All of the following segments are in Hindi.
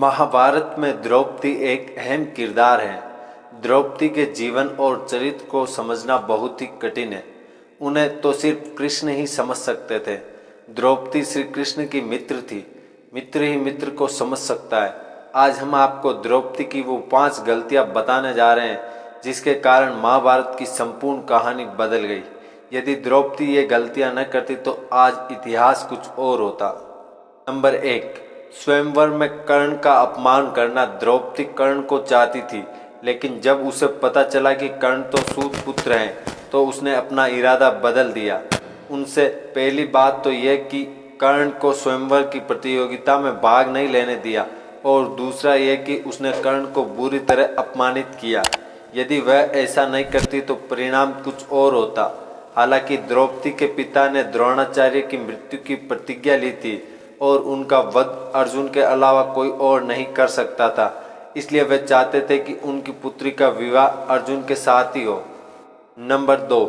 महाभारत में द्रौपदी एक अहम किरदार है। द्रौपदी के जीवन और चरित्र को समझना बहुत ही कठिन है। उन्हें तो सिर्फ कृष्ण ही समझ सकते थे। द्रौपदी श्री कृष्ण की मित्र थी। मित्र ही मित्र को समझ सकता है। आज हम आपको द्रौपदी की वो 5 गलतियां बताने जा रहे हैं जिसके कारण महाभारत की संपूर्ण कहानी बदल गई। यदि द्रौपदी ये गलतियां न करती तो आज इतिहास कुछ और होता। नंबर 1, स्वयंवर में कर्ण का अपमान करना। द्रौपदी कर्ण को चाहती थी, लेकिन जब उसे पता चला कि कर्ण तो सूत पुत्र हैं, तो उसने अपना इरादा बदल दिया। उनसे पहली बात तो यह कि कर्ण को स्वयंवर की प्रतियोगिता में भाग नहीं लेने दिया, और दूसरा यह कि उसने कर्ण को बुरी तरह अपमानित किया। यदि वह ऐसा नहीं करती तो परिणाम कुछ और होता। हालांकि द्रौपदी के पिता ने द्रोणाचार्य की मृत्यु की प्रतिज्ञा ली थी और उनका वध अर्जुन के अलावा कोई और नहीं कर सकता था, इसलिए वे चाहते थे कि उनकी पुत्री का विवाह अर्जुन के साथ ही हो। नंबर 2,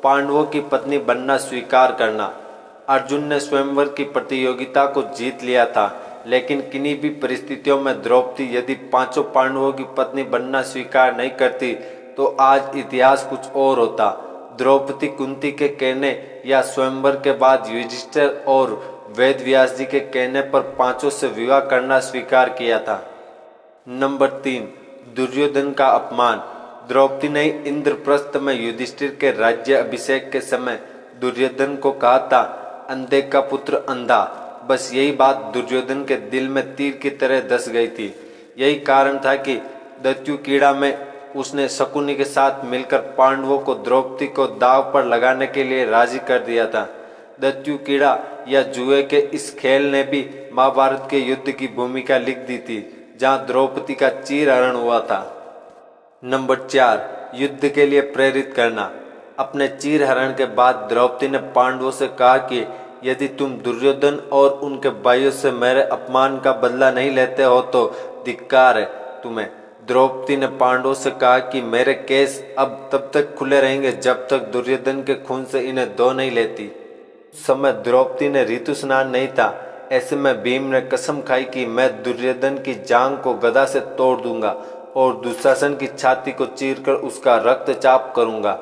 पांडवों की पत्नी बनना स्वीकार करना। अर्जुन ने स्वयंवर की प्रतियोगिता को जीत लिया था, लेकिन किन्हीं भी परिस्थितियों में द्रौपदी यदि 5 पांडवों की पत्नी बनना स्वीकार नहीं करती तो आज इतिहास कुछ और होता। द्रौपदी कुंती के कहने या स्वयंवर के बाद युधिष्ठिर और वेद व्यास जी के कहने पर 5 से विवाह करना स्वीकार किया था। नंबर 3, दुर्योधन का अपमान। द्रौपदी ने इंद्रप्रस्थ में युधिष्ठिर के राज्य अभिषेक के समय दुर्योधन को कहा था, अंधे का पुत्र अंधा। बस यही बात दुर्योधन के दिल में तीर की तरह धस गई थी। यही कारण था कि दैत्युकीड़ा में उसने शकुनी के साथ मिलकर पांडवों को द्रौपदी को दांव पर लगाने के लिए राजी कर दिया था। दैत्युकीड़ा या जुए के इस खेल ने भी महाभारत के युद्ध की भूमिका लिख दी थी, जहां द्रौपदी का चीरहरण हुआ था। नंबर 4, युद्ध के लिए प्रेरित करना। अपने चीरहरण के बाद द्रौपदी ने पांडवों से कहा कि यदि तुम दुर्योधन और उनके भाइयों से मेरे अपमान का बदला नहीं लेते हो तो धिक्कार है तुम्हें। द्रौपदी ने पांडवों से कहा कि मेरे केस अब तब तक खुले रहेंगे जब तक दुर्योधन के खून से इन्हें धो नहीं लेती। उस समय द्रौपदी ने ऋतु स्नान नहीं था। ऐसे में भीम ने कसम खाई कि मैं दुर्योधन की जांघ को गदा से तोड़ दूंगा और दुशासन की छाती को चीरकर उसका रक्तचाप करूंगा।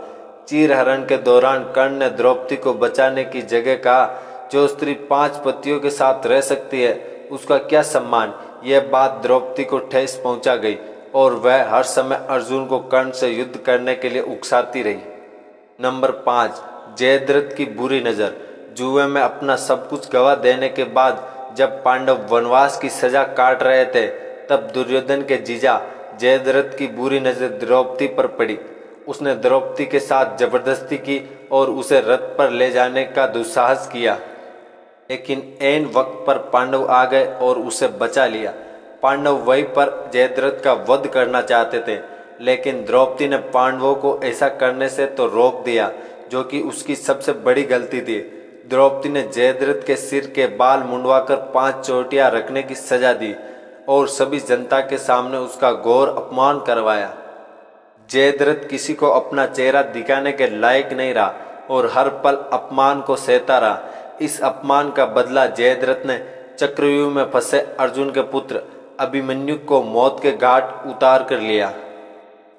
चीरहरण के दौरान कर्ण ने द्रौपदी को बचाने की जगह कहा, जो स्त्री 5 पतियों के साथ रह सकती है उसका क्या सम्मान। यह बात द्रौपदी को ठेस पहुंचा गई और वह हर समय अर्जुन को कर्ण से युद्ध करने के लिए उकसाती रही। नंबर 5, जयद्रथ की बुरी नज़र। जुए में अपना सब कुछ गवा देने के बाद जब पांडव वनवास की सजा काट रहे थे, तब दुर्योधन के जीजा जयद्रथ की बुरी नज़र द्रौपदी पर पड़ी। उसने द्रौपदी के साथ जबरदस्ती की और उसे रथ पर ले जाने का दुस्साहस किया, लेकिन ऐन वक्त पर पांडव आ गए और उसे बचा लिया। पांडव वहीं पर जयद्रथ का वध करना चाहते थे, लेकिन द्रौपदी ने पांडवों को ऐसा करने से तो रोक दिया, जो कि उसकी सबसे बड़ी गलती थी। द्रौपदी ने जयद्रथ के सिर के बाल मुंडवाकर 5 चोटियां रखने की सजा दी और सभी जनता के सामने उसका घोर अपमान करवाया। जयद्रथ किसी को अपना चेहरा दिखाने के लायक नहीं रहा और हर पल अपमान को सहता रहा। इस अपमान का बदला जयद्रथ ने चक्रव्यूह में फंसे अर्जुन के पुत्र अभिमन्यु को मौत के घाट उतार कर लिया।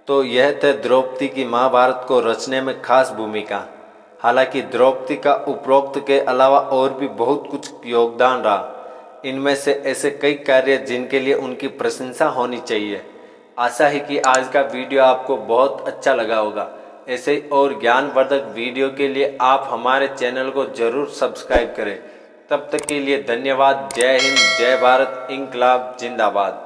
तो यह थे द्रौपदी की महाभारत को रचने में खास भूमिका। हालांकि द्रौपदी का उपरोक्त के अलावा और भी बहुत कुछ योगदान रहा। इनमें से ऐसे कई कार्य जिनके लिए उनकी प्रशंसा होनी चाहिए। आशा है कि आज का वीडियो आपको बहुत अच्छा लगा होगा। ऐसे और ज्ञानवर्धक वीडियो के लिए आप हमारे चैनल को जरूर सब्सक्राइब करें। तब तक के लिए धन्यवाद। जय हिंद, जय भारत, इंकलाब जिंदाबाद।